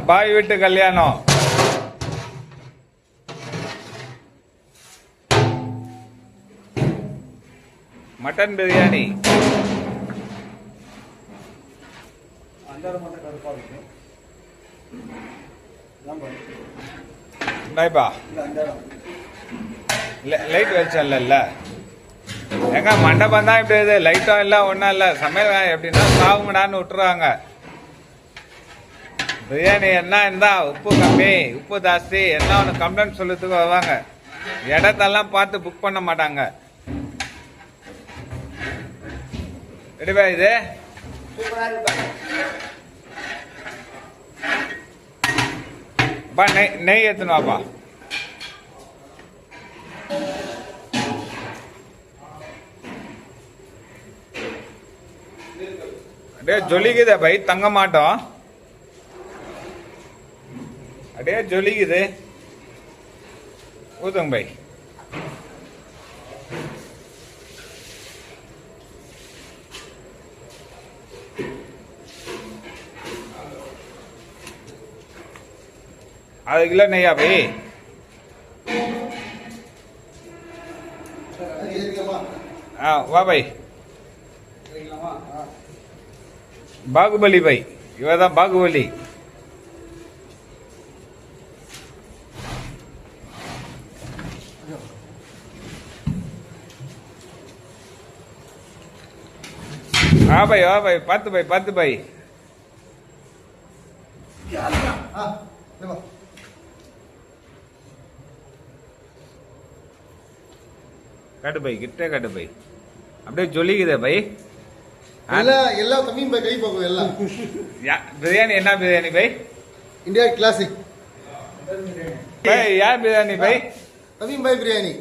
பாய் வீட்டு கல்யாணம். Mutton biryani. Light வெளிச்சம்ல எங்க மண்டபம் தான் இப்படி இது, லைட்டும் இல்லை ஒன்றும் இல்லை. சமையல் எப்படின்னா சாவுங்கடான்னு விட்டுருவாங்க. பிரியாணி என்ன இருந்தா உப்பு கம்மி, உப்பு ஜாஸ்தி, என்ன ஒன்று கம்ப்ளைண்ட் சொல்லுறதுக்கு வருவாங்க. இடத்தெல்லாம் பார்த்து புக் பண்ண மாட்டாங்க. ரெடிபா இது பா, நெய் எடுத்துன்னு வாப்பா. அப்படியே ஜொலிக்குதே பை, தங்க மாட்டோம். அப்படியே ஜொலிக்குது. ஊதுங்க பை. அது கிலோ நெய்யா பை. வா பை. பாகுபலி பை, இவதான் பாகுபலி. வா பை, பார்த்து பை. கட்டு பை, கிட்டே கட்டு பை. அப்படியே ஜொலிக்குதே பை. எல்லாம் தம்பியும் பை கை போகும் எல்லாம். பிரியாணி என்ன biryani by? India classic by. யார் பிரியாணி பை? தம்பியும் பை பிரியாணி.